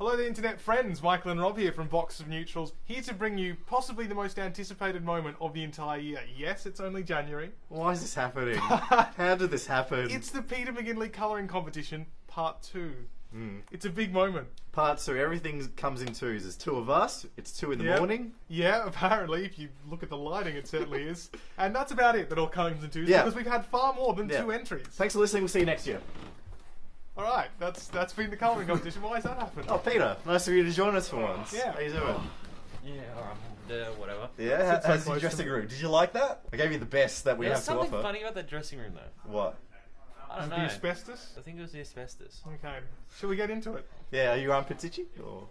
Hello there, internet friends. Michael and Rob here from Box of Neutrals, here to bring you possibly the most anticipated moment of the entire year. Yes, it's only January. Why is this happening? How did this happen? It's the Peter McGinley Kolouring Competition, Part 2. It's a big moment. Part 2, everything comes in twos. There's two of us, it's 2 in the morning. Yeah, apparently, if you look at the lighting, it certainly is. And that's about it, that all comes in twos, Yeah. because we've had far more than 2 entries. Thanks for listening, we'll see you next year. Alright, that's been the colouring competition. Why has that happened? Oh, Peter, nice of you to join us for once. Yeah. How you doing? Yeah, alright, whatever. Yeah, so how's close your to dressing me. room? Did you like that? I gave you the best that we There's have to something offer. funny about that dressing room though. What? I don't The know. asbestos? I think it was the asbestos. Okay. Shall we get into it? Yeah, are you armpit itchy? Or...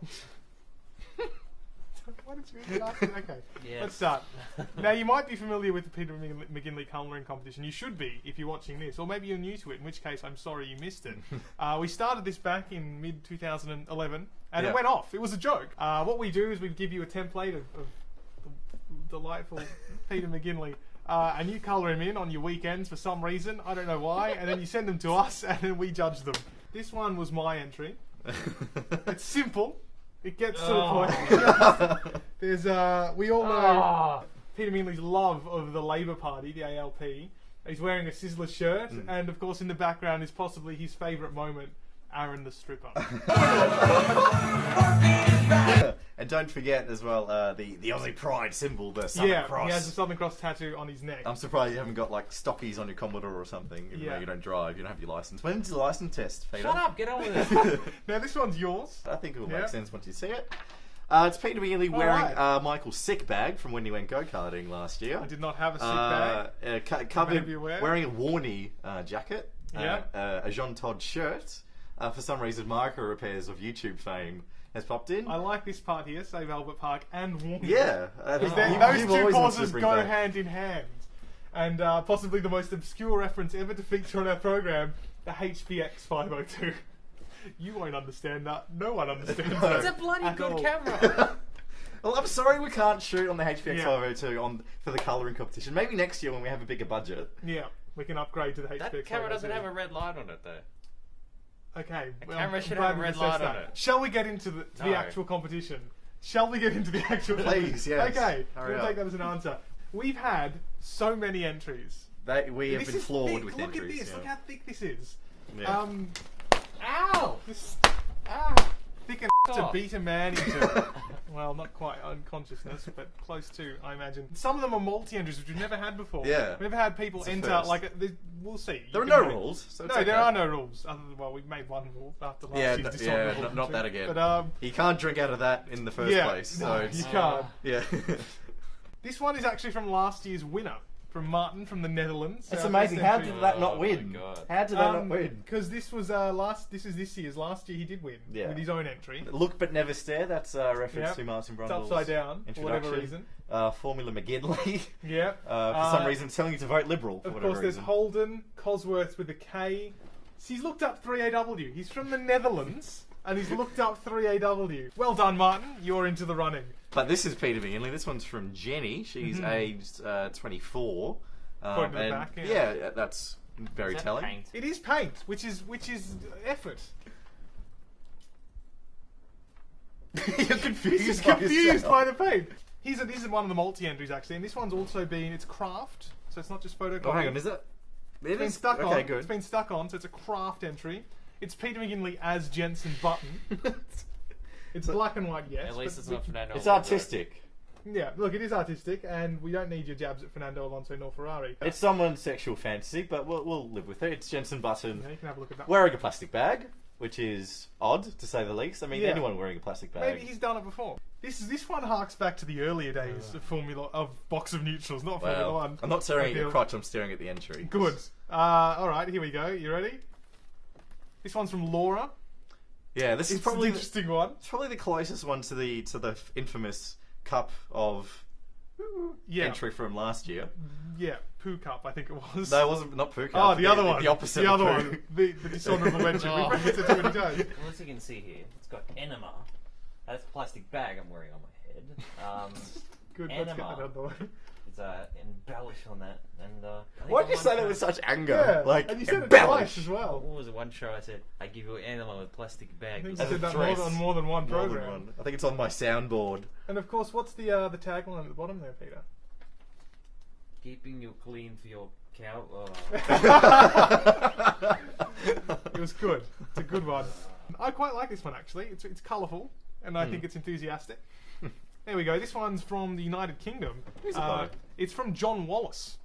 Why did you interrupt me? Okay, Yeah. let's start. Now, you might be familiar with the Peter McGinley Kolouring Competition. You should be if you're watching this, or maybe you're new to it, in which case I'm sorry you missed it. We started this back in mid-2011, and it went off. It was a joke. What we do is we give you a template of the delightful Peter McGinley, and you colour him in on your weekends for some reason. I don't know why, and then you send them to us, and then we judge them. This one was my entry. It's simple. It gets to the point. There's we all know Peter McGinley's love of the Labour Party, the ALP. He's wearing a Sizzler shirt, and of course in the background is possibly his favourite moment, Aaron the stripper. And don't forget as well the Aussie Pride symbol, the Southern Cross. He has a Southern Cross tattoo on his neck. I'm surprised you haven't got like stockies on your Commodore or something, even though you don't drive, you don't have your license. When's the license test, Peter? Shut up, get on with it. Now this one's yours. I think it will make sense once you see it. It's Peter McGinley wearing Michael's sick bag from when he went go-karting last year. I did not have a sick bag. Covered, wearing a Warney jacket, a Jean Todt shirt. For some reason, Micro Repairs of YouTube fame has popped in. I like this part here, Save Albert Park and Warney. Yeah. Those two causes go hand in hand. And possibly the most obscure reference ever to feature on our program, the HPX 502. You won't understand that. No one understands that. It's a bloody good camera. Well, I'm sorry we can't shoot on the HPX 502 for the colouring competition. Maybe next year when we have a bigger budget. Yeah, we can upgrade to the HPX 502. That camera doesn't have a red light on it though. Okay. Camera should have a red light on it. Shall we get into the actual competition? Shall we get into the actual competition? Please, yes. Okay, Hurry we'll up. take that as an answer. We've had so many entries. We have been flawed with Look entries. at this. Yeah. Look how thick this is. Yeah. Ow! Thick enough to beat a man into. Well, not quite unconsciousness, but close to, I imagine. Some of them are multi-entries, which we've never had before. Yeah. We've never had people It's a enter, first. we'll see. There are no rules. So it's No, okay. there are no rules. Other than, we made one rule after last year's dishonourable not that again. But, you can't drink out of that in the first place. So no, it's, you can't. yeah. This one is actually from last year's winner, from Martin from the Netherlands. It's amazing. How did that not win? my God. How did that not win? Because this was this is this year's. Last year he did win with his own entry. Look but never stare. That's a reference to Martin It's Brundle's upside down for whatever introduction. reason. Formula McGinley. Yeah. For some reason, telling you to vote Liberal. For Of whatever course, there's reason. Holden Cosworth with a K. So he's looked up 3AW. He's from the Netherlands, and he's looked up 3AW. Well done, Martin. You're into the running. But this is Peter McGinley. This one's from Jenny. She's aged 24. Pointing to the and back, yeah, that's very Is that telling. paint? It is paint, which is effort. You're confused. He's by confused yourself. by the paint. This is one of the multi-entries actually, and this one's also it's craft, so it's not just photocopy. Oh, hang on, is it? It's been stuck on. Okay, good. It's been stuck on, so it's a craft entry. It's Peter McGinley as Jensen Button. It's black and white, yes. At least but it's not Fernando. It's Alonso. artistic. Yeah, look, it is artistic, and we don't need your jabs at Fernando Alonso nor Ferrari. It's someone's sexual fantasy, but we'll live with it. It's Jensen Button Yeah, you can have a look at that. wearing a plastic bag, which is odd to say the least. I mean, Yeah. anyone wearing a plastic bag. Maybe he's done it before. This one harks back to the earlier days of Box of Neutrals, not Formula Well, One. I'm not staring at your I feel. crotch. I'm staring at the entry. Good. All right, here we go. You ready? This one's from Laura. Yeah, this is It's probably an interesting one. it's probably the closest one to the infamous cup of Yeah. entry from last year. Yeah, Poo Cup, I think it was. No, it wasn't not poo cup. Oh, the other one. The opposite. The of other poo. one. The dishonourable mention. We've referenced it too many times. Well, as you can see here, it's got enema. That's a plastic bag I'm wearing on my head. Good, let's get that out Anima. of the way. It's embellish on that. And I think Why'd on you one say that show- with such anger? Yeah, Like, and you said it embellish. twice as well. What was it? One show I said, I give you an animal with a plastic I bag. think As you a said that dress. on more than one More than program. one. I think it's on my soundboard. And of course, what's the tagline at the bottom there, Peter? Keeping you clean for your cow. It was good. It's a good one. I quite like this one actually. It's colourful, and I think it's enthusiastic. There we go. This one's from the United Kingdom. Who's it by? It's from John Wallace.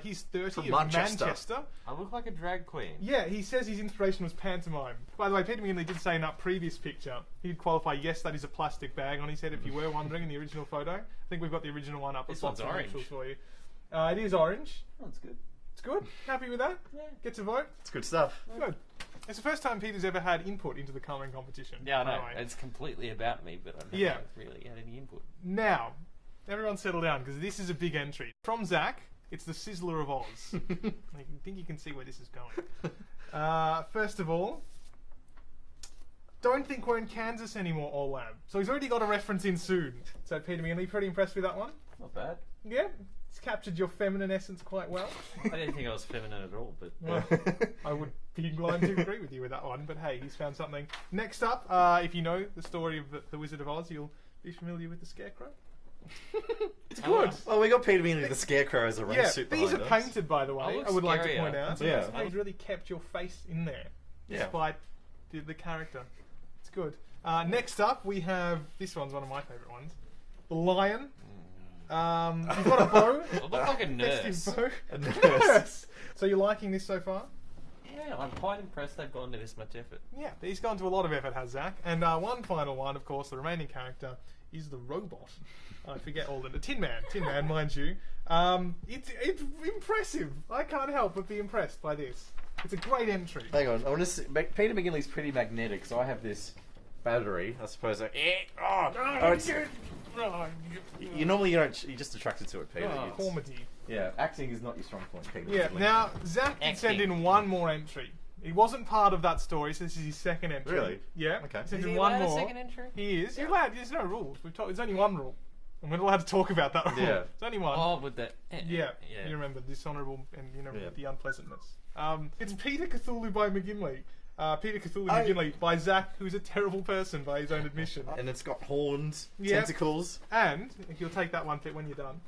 He's 30 From of Manchester. I look like a drag queen. Yeah, he says his inspiration was pantomime. By the way, Peter McGinley did say in that previous picture, he'd qualify, yes, that is a plastic bag on his head if you were wondering in the original photo. I think we've got the original one up. This Lots one's of orange. visuals for you. It is orange. Oh, that's good. It's good. Happy with that? Yeah. Get to vote? It's good stuff. Good. It's the first time Peter's ever had input into the colouring competition. Yeah, I by know. the way. It's completely about me, but I haven't Yeah. really had any input. Now, everyone settle down because this is a big entry. From Zach, it's the Sizzler of Oz. I think you can see where this is going. First of all, don't think we're in Kansas anymore, Olam. So he's already got a reference in soon. So Peter McGinley, pretty impressed with that one? Not bad. Yeah? It's captured your feminine essence quite well. I didn't think I was feminine at all, but Well, I would be inclined to agree with you with that one, but hey, he's found something. Next up, if you know the story of the Wizard of Oz, you'll be familiar with the Scarecrow. It's good. Well, we got Peter McGinley the Scarecrow as a race Yeah, suit these are behind us. painted, by the way. looks I would like to scarier. point out. Yeah. They've really kept your face in there, Yeah. despite the character. It's good. Next up, we have this one's one of my favourite ones, the lion. You've got a bow. I look like a nurse. Festive bow. A nurse. Yes. So you're liking this so far? Yeah, I'm quite impressed they've gone to this much effort. Yeah, he's gone to a lot of effort, has Zach. And one final one, of course, the remaining character is the robot. I forget all the Tin Man, mind you. It's impressive. I can't help but be impressed by this. It's a great entry. Hang on, I want to see. Peter McGinley's pretty magnetic, so I have this battery. I suppose. Normally you don't. You're just attracted to it, Peter. Oh. It's- Comedy. yeah, acting is not your strong point, Peter. Yeah. McGinley. Now Zach did send Acting. in one more entry. He wasn't part of that story, so this is his second entry. Really? Yeah. Okay. He sent Is in he one allowed a more. second entry? He is. You're allowed. There's no rules. We've talked. There's only one rule, and we're not allowed to talk about that rule. Yeah. There's only one. Oh, with that. Yeah, Yeah. you remember dishonourable and Yeah. the unpleasantness. It's Peter Cthulhu by McGinley. Peter Cthulhu I- McGinley by Zach, who's a terrible person by his own admission. And it's got horns, Yeah. tentacles. And if you'll take that one bit when you're done,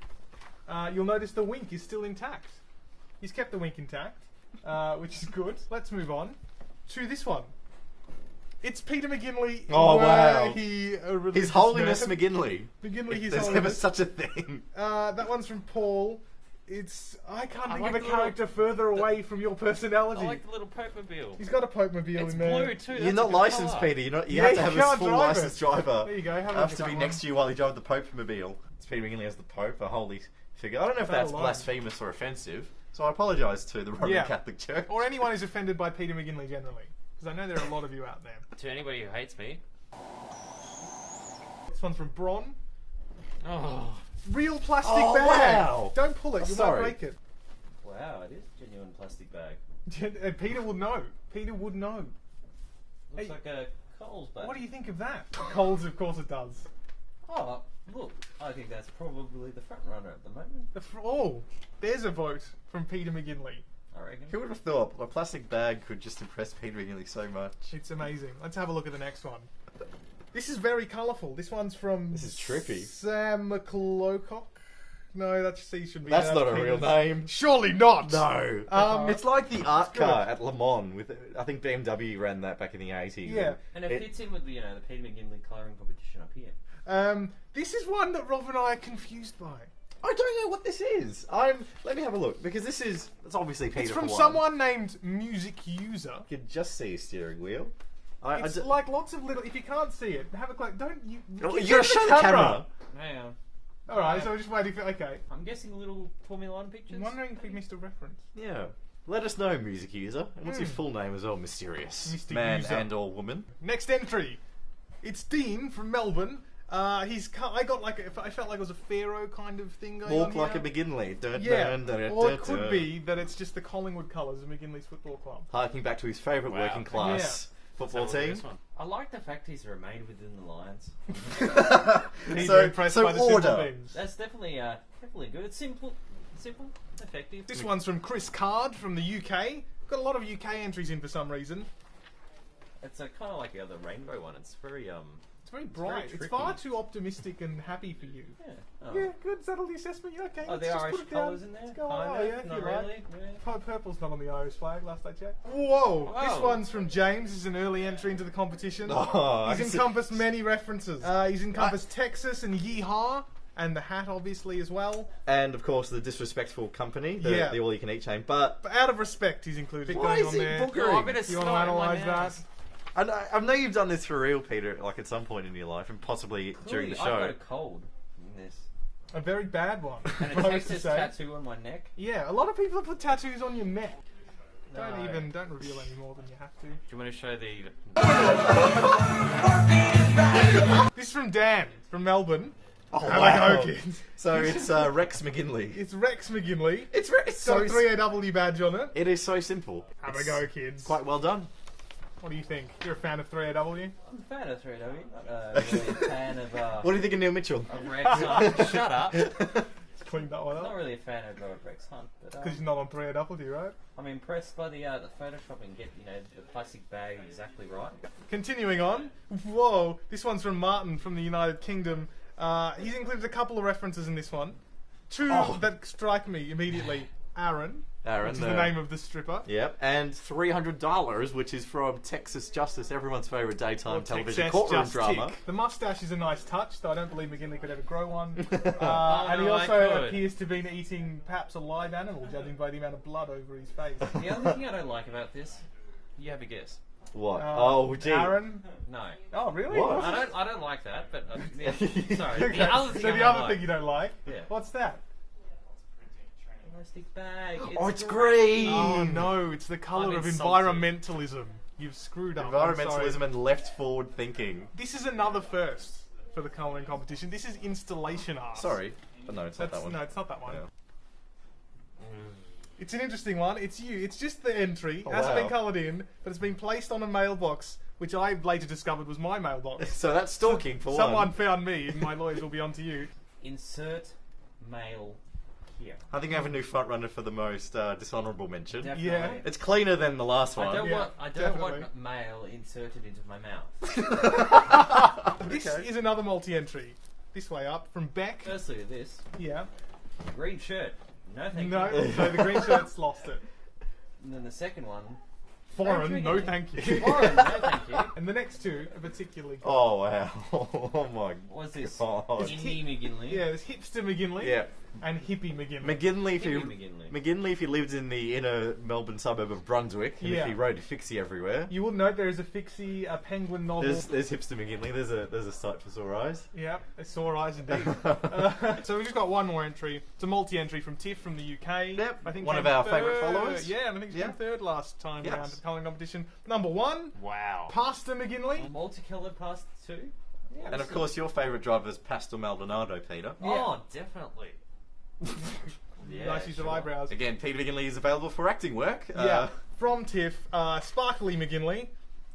you'll notice the wink is still intact. He's kept the wink intact, which is good. Let's move on to this one. It's Peter McGinley. Oh, were wow. he a religious His Holiness man. McGinley. McGinley, If His there's ever Holiness. such a thing. That one's from Paul. I can't think like of a the little- character further away from your personality. I like the little Pope-mobile. He's got a Pope Mobile It's in there. blue too. You're that's not a good licensed, colour. Peter. You Yeah, have to you have a can't full drive licensed it. driver. There you go. Have a I look have at to that be one. next to you while you drive the Pope Mobile. It's Peter McGinley as the Pope, a holy figure. I don't know if That that's alone. blasphemous or offensive, so I apologise to the Roman Yeah. Catholic Church. Or anyone who's offended by Peter McGinley generally. Because I know there are a lot of you out there. To anybody who hates me. This one's from Bron. Oh, Real plastic Oh, bag. wow. Don't pull it. Oh, You sorry. might break it. wow! It is a genuine plastic bag. And Peter would know. Peter would know. Looks Hey. like a Coles bag. What do you think of that? Coles, of course it does. Oh, look! I think that's probably the front runner at the moment. There's a vote from Peter McGinley. I reckon. Who would have thought a plastic bag could just impress Peter McGinley so much? It's amazing. Let's have a look at the next one. This is very colourful. This one's from This is trippy. Sam McClocock. No, that's he should be. That's not a real Peter's. name. Surely not. No. It's like the art good. car at Le Mans. I think BMW ran that back in the 80s. Yeah. And it fits in with the the Peter McGinley Kolouring Kompetition up here. This is one that Rob and I are confused by. I don't know what this is. Let me have a look, because it's obviously Peter It's from for one. someone named Music User. You can just see a steering wheel. It's like lots of little. If you can't see it, have a click. Don't you? You get gotta the show the camera. Hang on. All right, so we're just waiting for. Okay, I'm guessing little Formula 1 pictures. I'm wondering if we missed a reference. Yeah. Let us know, music user. And what's your full name as well? Mysterious. Mr. Man User. and or woman. Next entry. It's Dean from Melbourne. I felt like it was a pharaoh kind of thing going Walk on like here. a McGinley. Dun, Yeah, dun, dun, or dun, it could dun. be that it's just the Collingwood colours of McGinley's football club. Harking back to his favourite Wow. working class football Let's have a look at team. this one. I like the fact he's remained within the lines. He's so impressed so by the simple order. things. That's definitely good. It's simple, effective. This one's from Chris Card from the UK. Got a lot of UK entries in for some reason. It's kind of like the other rainbow one. It's very It's very bright. It's tricky. far too optimistic and happy for you. yeah. Oh. Yeah, good. Settle the assessment. Yeah, okay. Oh, let's the just Irish put it down. colours in there? Let's go. Kind Oh, of, yeah, if not you like. really. Yeah. Purple's not on the Irish flag, last I checked. Whoa! This Wow. one's from James. This is an early entry into the competition. Oh, I He's can see- encompassed many references. He's encompassed Texas and Yeehaw, and the hat, obviously, as well. And of course the disrespectful company, the all-you-can-eat chain. But But out of respect, he's included. why going is on he there. boogering? Oh, a bit of You want to snot in my analyse that? mouth. I know you've done this for real, Peter, like at some point in your life, and possibly during the Clearly, I've got show. a cold in this. A very bad one. And a I was to Texas say. tattoo on my neck. Yeah, a lot of people put tattoos on your neck. No. Don't reveal any more than you have to. Do you want to show the... This is from Dan from Melbourne. Oh, Have wow. a go, kids. So it's Rex McGinley. It's Rex McGinley. It's Got so a 3AW badge on it. It is so simple. Have a It's go, kids. Quite well done. What do you think? You're a fan of 3AW? I'm a fan of 3AW. Not really a fan of What do you think of Neil Mitchell? Rex Hunt. Shut up. Let's clean that one I'm not up. really a fan of Rex Hunt, but Because you're not on 3AW, right? I'm impressed by the Photoshop and get the plastic bag exactly right. Continuing on. Whoa, this one's from Martin from the United Kingdom. He's included a couple of references in this one. Two that strike me immediately. Aaron, which is the name of the stripper. Yep, and $300, which is from Texas Justice, everyone's favourite daytime Or television Texas courtroom Just drama. Tick. The mustache is a nice touch, though I don't believe McGinley could ever grow one. And he no, I also could. appears to have been eating perhaps a live animal, judging by the amount of blood over his face. The other thing I don't like about this, You have a guess. What? Oh, gee. Aaron? no. Oh, really? What? I don't like that, but yeah, sorry. Okay, The other thing so I the don't other like, thing you don't like? Yeah. What's that? plastic bag. Oh, it's green! Oh no, it's the colour I'm of insulted. environmentalism. You've screwed up. I'm sorry. Environmentalism and left forward thinking. This is another first for the colouring competition. This is installation art. Sorry. Oh, no, it's not That's, that one. no, it's not that one. Yeah. It's an interesting one. It's you. It's just the entry. Oh, Hasn't wow. been coloured in, but it's been placed on a mailbox, which I later discovered was my mailbox. So that's stalking for Someone one. found me, and my lawyers will be on to you. Insert mail here. I think I have a new front runner for the most dishonourable mention. Definitely. Yeah. It's cleaner than the last one. I don't Yeah, want definitely. mail inserted into my mouth. This Okay. is another multi-entry. This way up from Beck. Firstly, this Yeah. green shirt. No, thank No, you. so the green shirt's lost it. And then the second one. Foreign, Very no tricky. thank you. Foreign, no, thank you. And the next two are particularly good. Oh, wow. Oh, my What's this? God. Indie McGinley. Yeah, there's Hipster McGinley Yeah. and Hippie McGinley. McGinley, if you, Hippie McGinley. McGinley, if he lived in the inner Melbourne suburb of Brunswick, and Yeah. if he rode a fixie everywhere. You will note there is a fixie, a penguin novel. There's hipster McGinley. There's a sight for sore eyes. Yeah, it's sore eyes indeed. So we've just got one more entry. It's a multi-entry from Tiff from the UK. Yep, I think one came of our third. favourite followers. Yeah, and I think she Yeah. came third last time Yes. around at the colouring competition. Number one, Wow. Pastor McGinley. Multicoloured past two. Yeah, And of course, your favourite driver is Pastor Maldonado, Peter. Oh, definitely. Yeah, nice use of eyebrows. Again, Peter McGinley is available for acting work. Yeah, from Tiff, Sparkly McGinley.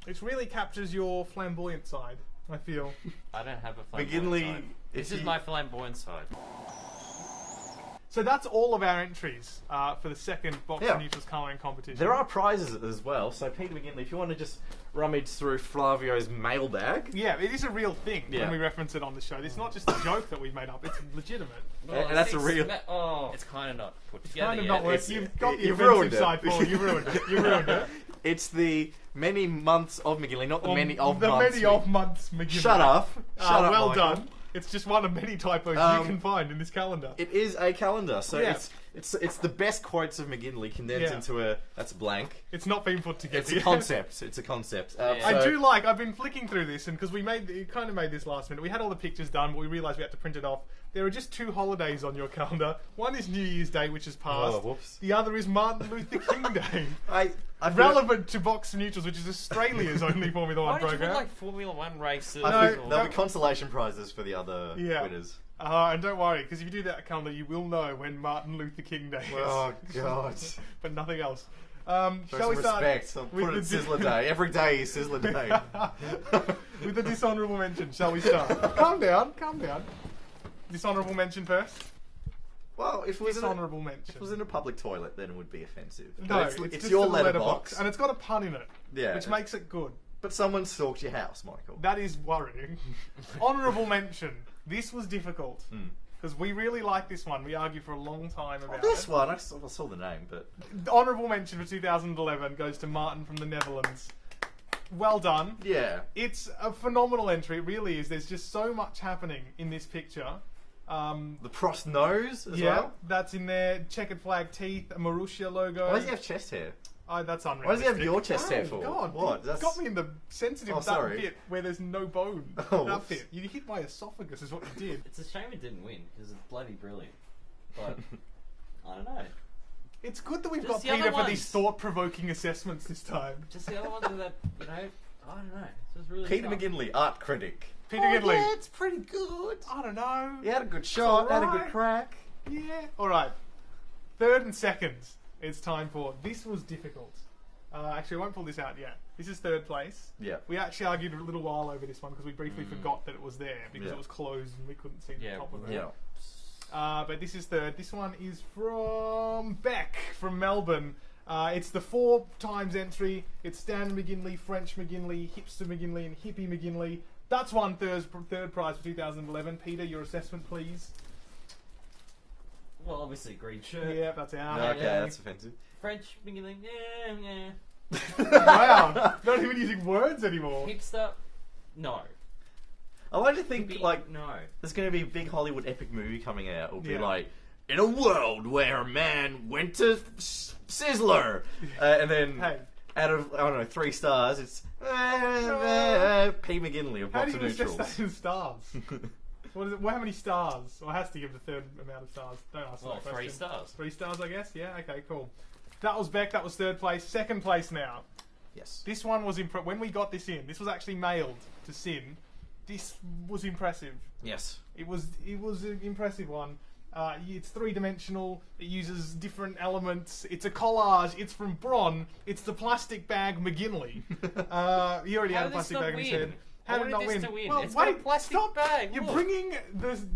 It really captures your flamboyant side, I feel. I don't have a flamboyant McGinley, side. if This is he- my flamboyant side. So that's all of our entries for the second Box Yeah. of Neutrals colouring competition. There are prizes as well. So Peter McGinley, if you want to just rummage through Flavio's mailbag. Yeah, it is a real thing Yeah. when we reference it on the show. It's not just a joke that we've made up, it's legitimate. And that's a real- It's kind of not put together Kind of yet. not worth it's- You've got the you've offensive ruined it. side, Paul. You've ruined it. You've ruined it. It's the many months of McGinley, not the many of the months. many of months McGinley. Shut up. Shut up, well Michael. done. It's just one of many typos you can find in this calendar. It is a calendar, so Yeah. it's the best quotes of McGinley condensed Yeah. into a that's blank. It's not been put together. It's a yet. concept. It's a concept. Yeah. I so- do like. I've been flicking through this, and because we kind of made this last minute. We had all the pictures done, but we realised we had to print it off. There are just two holidays on your calendar. One is New Year's Day, which is past. Oh, whoops. The other is Martin Luther King Day. I've Relevant to Box of Neutrals, which is Australia's only Formula Why One did you put program. like Formula One races? I No, think there'll be consolation prizes for the other winners. And don't worry, because if you do that calendar, you will know when Martin Luther King Day is. Oh God. But nothing else. Show Shall some we start respect. I'll with put it the Sizzler Day. Every day is Sizzler Day. with the dishonourable mention? Shall we start? Calm down. Dishonourable mention first. Well, if it was Dishonourable mention. if it was in a public toilet, then it would be offensive. No, But it's it's just your a letterbox. and it's got a pun in it, Yeah. which makes it good. But someone stalked your house, Michael. That is worrying. Honourable mention. This was difficult because we really like this one. We argued for a long time about This it. one, I saw the name, but The honourable mention for 2011 goes to Martin from the Netherlands. Well done. yeah. It's a phenomenal entry. It really is. There's just so much happening in this picture. The Prost nose as Yeah, well. that's in there. Checkered flag teeth, a Marussia logo. Why does he have chest hair? Oh, that's unrealistic. Why does he have your chest hair for? God, What? you That's- got me in the sensitive Oh, that sorry. bit where there's no bone. Oh, that whoops. bit. You hit my esophagus is what you did. It's a shame it didn't win because it's bloody brilliant. But I don't know. It's good that we've Just got the other Peter for ones. these thought-provoking assessments this time. Just the other ones are that I don't know. It was really Peter tough. McGinley, art critic. Peter McGinley. Yeah, it's pretty good. I don't know. He had a good shot, had a alright. good crack. Yeah. All right. Third and second. It's time for. This was difficult. Actually, I won't pull this out yet. This is third place. Yeah. We actually argued a little while over this one because we briefly forgot that it was there because Yeah. it was closed and we couldn't see the Yeah, top of it. Yeah. But this is third. This one is from Beck from Melbourne. It's the 4 times entry. It's Stan McGinley, French McGinley, Hipster McGinley, and Hippie McGinley. That's won third prize for 2011. Peter, your assessment, please. Well, obviously green shirt. Yeah, that's out. Okay, yeah. that's offensive. French beginning. Yeah. Wow, not even using words anymore. Hipster. No. I like to think, like, no. there's going to be a big Hollywood epic movie coming out. It'll be Yeah. like, in a world where a man went to Sizzler. And then, Hey. out of, I don't know, 3 stars, it's P. McGinley of How do Box of you assess Neutrals. that in stars? What is it? Well, how many stars? Well, it has to give the third amount of stars. Don't ask Well, that 3 question. stars. 3 stars, I guess. Yeah. Okay. Cool. That was Beck. That was third place. Second place now. Yes. This one was when we got this in. This was actually mailed to Sin. This was impressive. Yes. It was an impressive one. It's 3-dimensional. It uses different elements. It's a collage. It's from Bron. It's the plastic bag McGinley. He already had a did this plastic not bag in his win? head. I How did it wanted not this win? to win. Well, It's got a wait, plastic stop. bag, You're look. bringing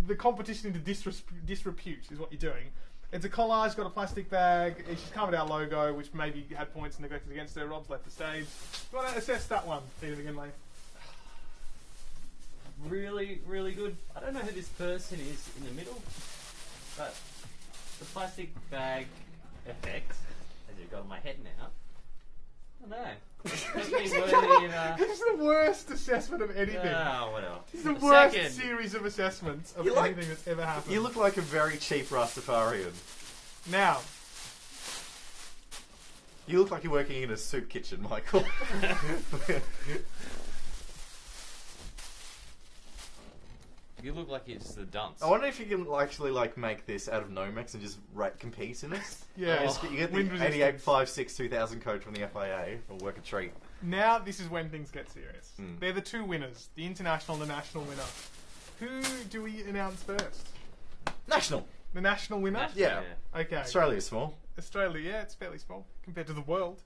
the competition into disrepute, is what you're doing. It's a collage, got a plastic bag. She's covered our logo, which maybe had points neglected against her. Rob's left the stage. You want to assess that one, Peter McGinley? Really, really good. I don't know who this person is in the middle, but the plastic bag effect, as you've got on my head now, I don't know. It's definitely worthy of This is the worst assessment of anything. well. This is the worst Second. series of assessments of You like- anything that's ever happened. You look like a very cheap Rastafarian. Now, You look like you're working in a soup kitchen, Michael. You look like it's the dunce. I wonder if you can actually make this out of Nomex and just compete in it. yeah, You get wind the resistance. 8856 2000 code from the FIA. It'll work a treat. Now this is when things get serious. Mm. They're the 2 winners, the international and the national winner. Who do we announce first? National. The national winner? National, Yeah. Okay. Australia's small. Australia, yeah, it's fairly small compared to the world.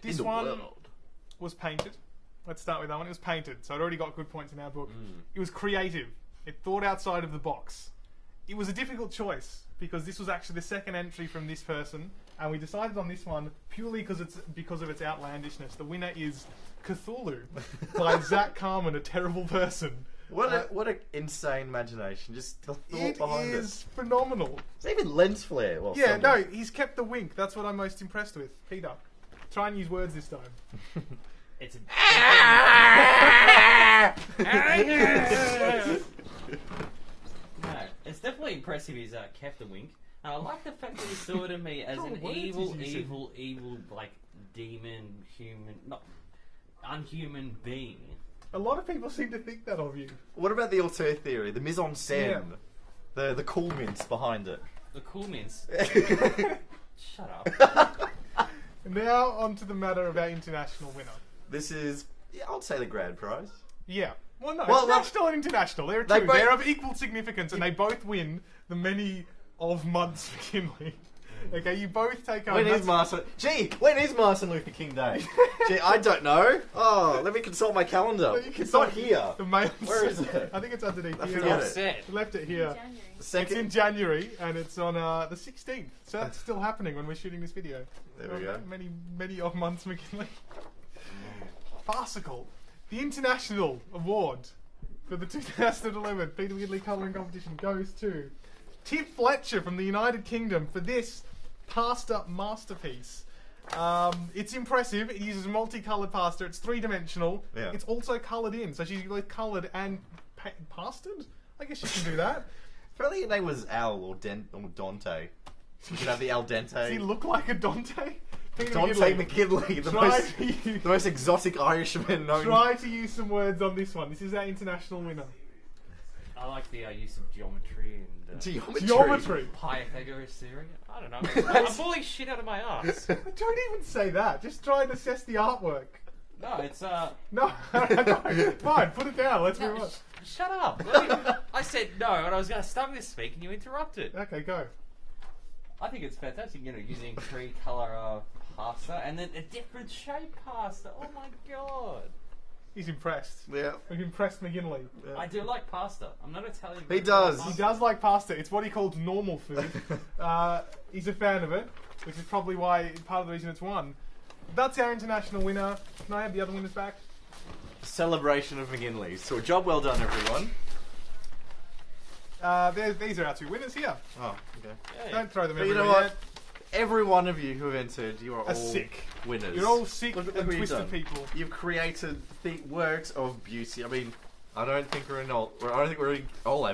This in the one world. was painted. Let's start with that one. It was painted, so it already got good points in our book. It was creative. It thought outside of the box. It was a difficult choice because this was actually the second entry from this person, and we decided on this one purely because of its outlandishness. The winner is Cthulhu by Zach Carmen, a terrible person. What an insane imagination. Just the thought behind It is phenomenal. There's even lens flare. Well, Yeah, no, somewhat. he's kept the wink. That's what I'm most impressed with. Peter, try and use words this time. It's a no. It's definitely impressive. He's kept the wink. And I like the fact that he saw it in me as an What evil, words is he evil, like demon, human, not unhuman being. A lot of people seem to think that of you. What about the auteur theory? The mise en scène? The cool mints behind it. The cool mints. Shut up. Now on to the matter of our international winner. This is, yeah, I'll say the grand prize. Yeah. Well, no, Well, it's national and international. There are They two. both- They're of equal significance, and they both win the many of months McKinley. Okay, you both take home. When is Martin Luther King Day? Gee, I don't know. Oh, let me consult my calendar. It's not here. The mail. Where is it? I think it's underneath I here. forget it. Set. I left it here. January. It's in January, and it's on the 16th. So that's still happening when we're shooting this video. There we go. Many odd months, McGinley. Farcical. The International Award for the 2011 Peter McGinley Kolouring Competition goes to Tim Fletcher from the United Kingdom for this pasta masterpiece. It's impressive. It uses multicoloured pasta. It's three-dimensional. Yeah. It's also coloured in, so she's both coloured and pastaed. I guess you can do that. Apparently your name was Al or Dante. You should have the al dente. Does he look like a Dante? Peter Dante McGinley. McGinley, the most exotic Irishman known. Try to use some words on this one. This is our international winner. I like the use of geometry and Geometry. Pythagoras theory. I don't know. I'm pulling shit out of my ass. Don't even say that. Just try and assess the artwork. No, it's No, no. Fine, put it down. Let's move on. Shut up. I said no, and I was going to start this speak, and you interrupted. Okay, go. I think it's fantastic, using three-colour pasta and then a different shape pasta. Oh my god. He's impressed. Yeah. We've impressed McGinley. I do like pasta. I'm not Italian. He does. He does like pasta. It's what he calls normal food. He's a fan of it, which is probably why part of the reason it's won. That's our international winner. Can I have the other winners back? Celebration of McGinley. So a job well done, everyone. These are our two winners here. Oh, okay. Yeah. Don't throw them But you everywhere know what? yet. Every one of you who have entered, you are all sick. winners. You're all sick Look and what you've twisted done. people. You've created works of beauty. I mean, I don't think we're all have any more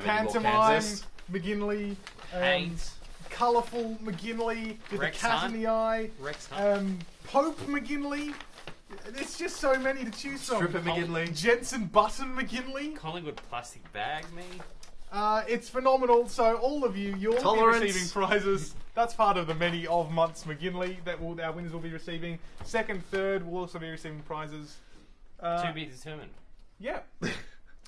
Pantomime, Kansas. McGinley, Paint. colourful McGinley with Rex a cat Hunt. in the eye, Rex Hunt. Pope McGinley. There's just so many to choose from. Stripper McGinley. Jensen Button McGinley. Collingwood plastic bag me. It's phenomenal. So all of you'll Tolerance. be receiving prizes. That's part of the many of months McGinley that our winners will be receiving. Second, third will also be receiving prizes. To be determined. Yeah. I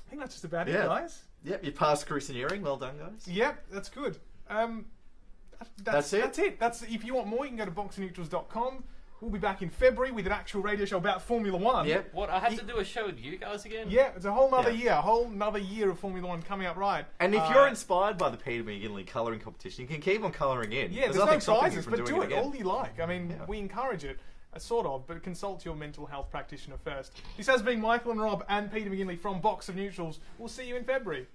think that's just about it, Yeah. guys. Yep, you passed Cruiseneering. Well done, guys. Yep, that's good. That's it? That's it. That's if you want more, you can go to boxandneutrals.com. We'll be back in February with an actual radio show about Formula One. Yep. What, I have to do a show with you guys again? Yeah, it's a whole nother Yeah. year, a whole nother year of Formula One coming up right. And if you're inspired by the Peter McGinley colouring competition, you can keep on colouring in. Yeah, there's no nothing stopping you prizes, from but doing do it again. all you like. I mean, Yeah. we encourage it, sort of, but consult your mental health practitioner first. This has been Michael and Rob and Peter McGinley from Box of Neutrals. We'll see you in February.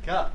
Cut.